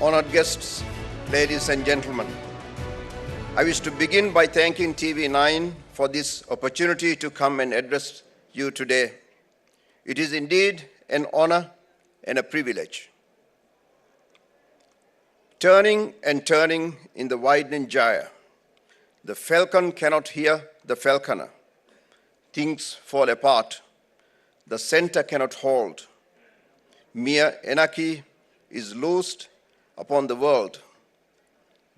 honored guests, ladies and gentlemen. I wish to begin by thanking TV9 for this opportunity to come and address you today. It is indeed an honor and a privilege. Turning and turning in the widening gyre, the falcon cannot hear the falconer. Things fall apart. The center cannot hold. Mere anarchy is loosed upon the world.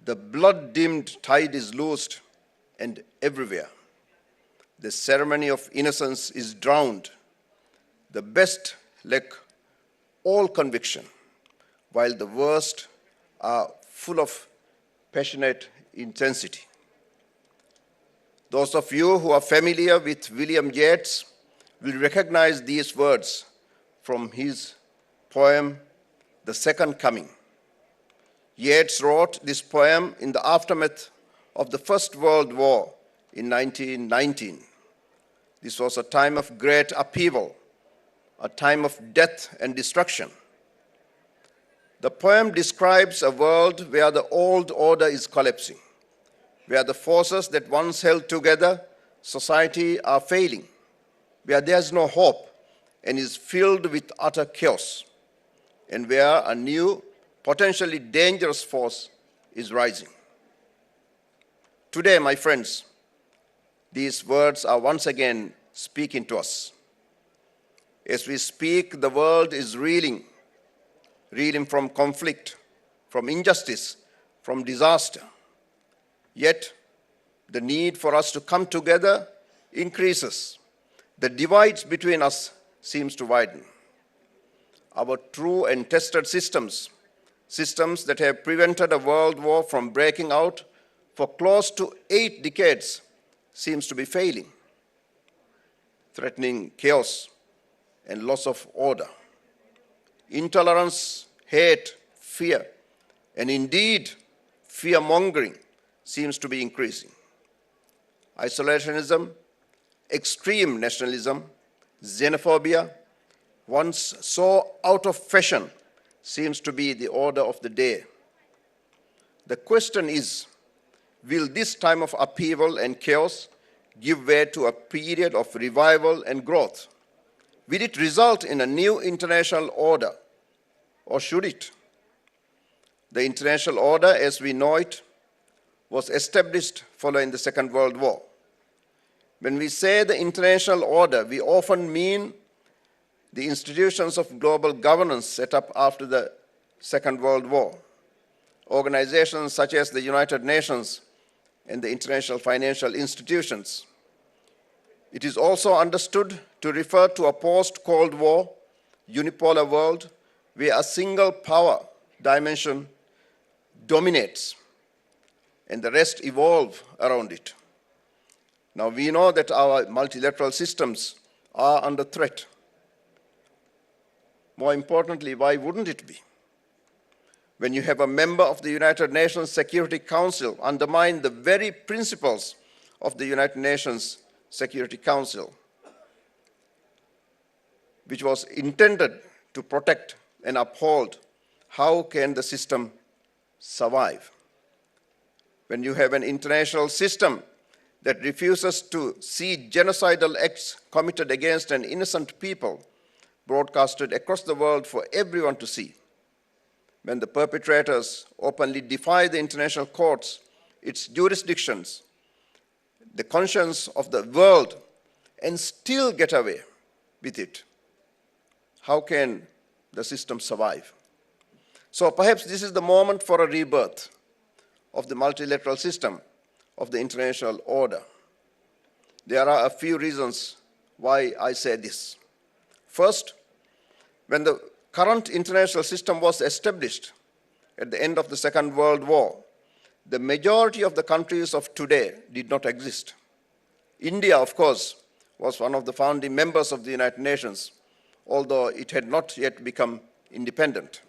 The blood-dimmed tide is loosed and everywhere. The ceremony of innocence is drowned. The best lack all conviction, while the worst are full of passionate intensity. Those of you who are familiar with William Yeats will recognize these words from his poem, The Second Coming. Yeats wrote this poem in the aftermath of the First World War in 1919. This was a time of great upheaval, a time of death and destruction. The poem describes a world where the old order is collapsing, where the forces that once held together society are failing, where there's no hope and is filled with utter chaos, and where a new, potentially dangerous force is rising. Today, my friends, these words are once again speaking to us. As we speak, the world is reeling from conflict, from injustice, from disaster. Yet, the need for us to come together increases. The divides between us seems to widen. Our true and tested systems that have prevented a world war from breaking out for close to 8 decades, seems to be failing, threatening chaos and loss of order. Intolerance, hate, fear, and indeed fear-mongering seems to be increasing. Isolationism, extreme nationalism, xenophobia, once so out of fashion, seems to be the order of the day. The question is, will this time of upheaval and chaos give way to a period of revival and growth? Will it result in a new international order, or should it? The international order, as we know it, was established following the Second World War. When we say the international order, we often mean the institutions of global governance set up after the Second World War. Organizations such as the United Nations and the international financial institutions. It is also understood to refer to a post-Cold War, unipolar world where a single power dimension dominates and the rest evolve around it. Now we know that our multilateral systems are under threat. More importantly, why wouldn't it be? When you have a member of the United Nations Security Council undermine the very principles of the United Nations Security Council, which was intended to protect and uphold, how can the system survive? When you have an international system that refuses to see genocidal acts committed against an innocent people broadcasted across the world for everyone to see, when the perpetrators openly defy the international courts, its jurisdictions, the conscience of the world, and still get away with it, how can the system survive? So perhaps this is the moment for a rebirth of the multilateral system, of the international order. There are a few reasons why I say this. First, when the current international system was established at the end of the Second World War, the majority of the countries of today did not exist. India, of course, was one of the founding members of the United Nations, although it had not yet become independent.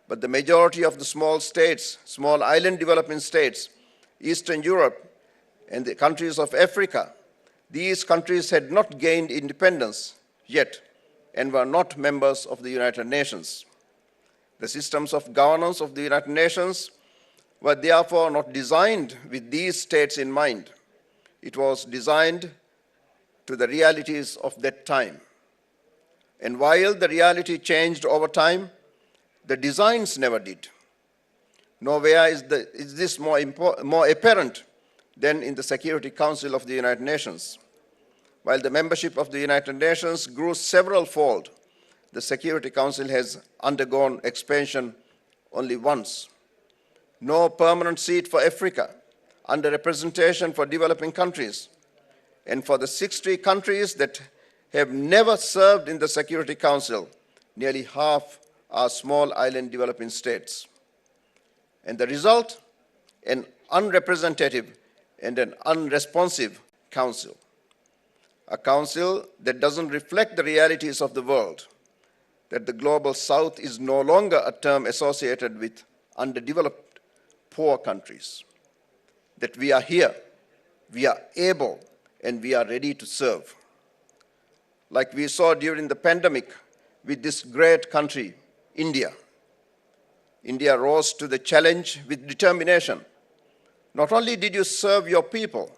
But the majority of the small states, small island developing states, Eastern Europe, and the countries of Africa, these countries had not gained independence yet and were not members of the United Nations. The systems of governance of the United Nations were therefore not designed with these states in mind. It was designed to the realities of that time. And while the reality changed over time, the designs never did. Nowhere is this more apparent than in the Security Council of the United Nations. While the membership of the United Nations grew several-fold, the Security Council has undergone expansion only once. No permanent seat for Africa, underrepresentation for developing countries, and for the 60 countries that have never served in the Security Council, nearly half are small island developing states. And the result, an unrepresentative and an unresponsive council. A council that doesn't reflect the realities of the world, that the global south is no longer a term associated with underdeveloped, poor countries, that we are here, we are able, and we are ready to serve. Like we saw during the pandemic with this great country, India. India rose to the challenge with determination. Not only did you serve your people,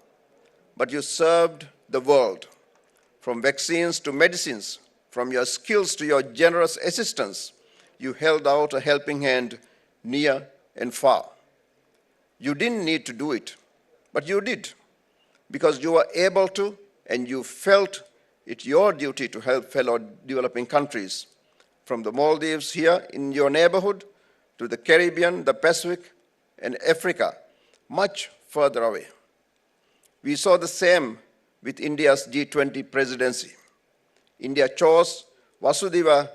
but you served the world. From vaccines to medicines, from your skills to your generous assistance, you held out a helping hand near and far. You didn't need to do it, but you did, because you were able to and you felt it your duty to help fellow developing countries, from the Maldives here in your neighborhood to the Caribbean, the Pacific, and Africa, much further away. We saw the same with India's G20 presidency. India chose Vasudhaiva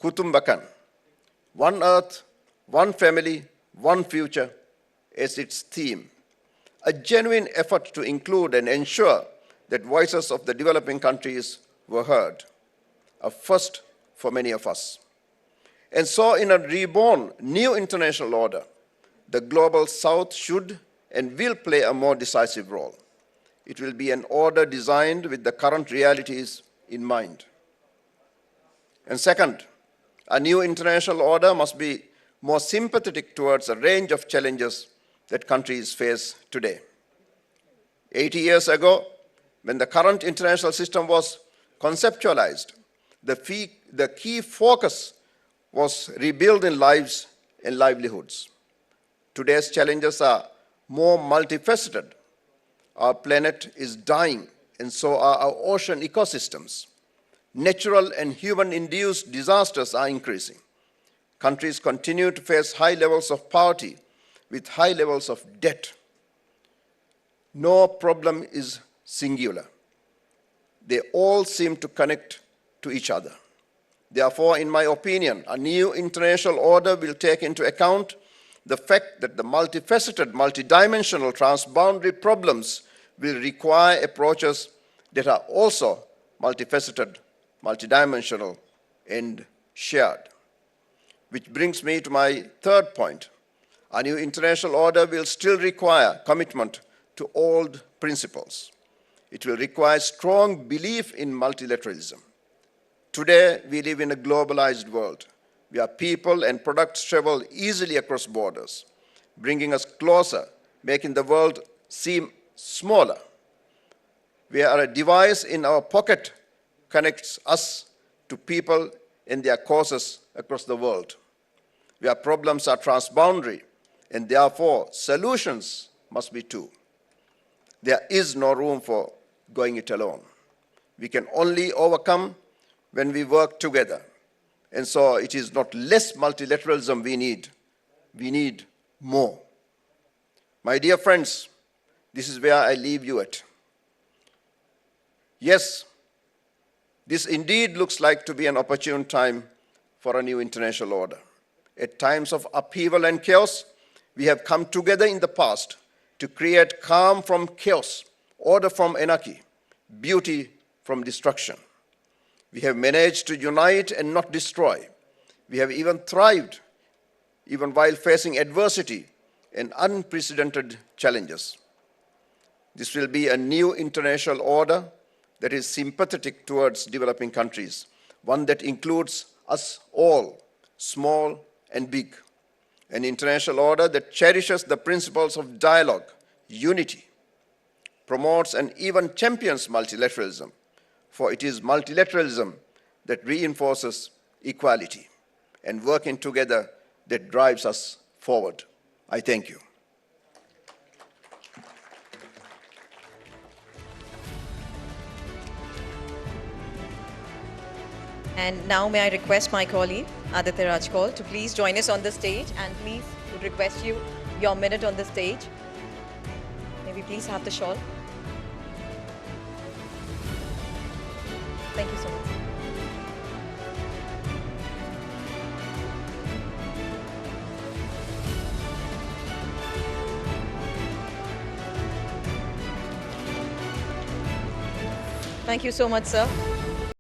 Kutumbakam, one earth, one family, one future, as its theme. A genuine effort to include and ensure that voices of the developing countries were heard, a first for many of us. And so in a reborn new international order, the global south should and will play a more decisive role. It will be an order designed with the current realities in mind. And second, a new international order must be more sympathetic towards a range of challenges that countries face today. 80 years ago, when the current international system was conceptualized, the key focus was rebuilding lives and livelihoods. Today's challenges are more multifaceted. Our planet is dying, and so are our ocean ecosystems. Natural and human-induced disasters are increasing. Countries continue to face high levels of poverty with high levels of debt. No problem is singular. They all seem to connect to each other. Therefore, in my opinion, a new international order will take into account the fact that the multifaceted, multidimensional, transboundary problems will require approaches that are also multifaceted, multidimensional, and shared. Which brings me to my third point. A new international order will still require commitment to old principles. It will require strong belief in multilateralism. Today, we live in a globalized world, where people and products travel easily across borders, bringing us closer, making the world seem smaller. Where a device in our pocket connects us to people and their causes across the world. Where problems are transboundary, and therefore solutions must be too. There is no room for going it alone. We can only overcome when we work together. And so it is not less multilateralism we need more. My dear friends, this is where I leave you at. Yes, this indeed looks like to be an opportune time for a new international order. At times of upheaval and chaos, we have come together in the past to create calm from chaos, order from anarchy, beauty from destruction. We have managed to unite and not destroy. We have even thrived, even while facing adversity and unprecedented challenges. This will be a new international order that is sympathetic towards developing countries, one that includes us all, small and big. An international order that cherishes the principles of dialogue, unity, promotes and even champions multilateralism, for it is multilateralism that reinforces equality and working together that drives us forward. I thank you. And now may I request my colleague, Aditya Rajkol, to please join us on the stage, and please would request you your minute on the stage. May we please have the shawl? Thank you so much. Thank you so much, sir.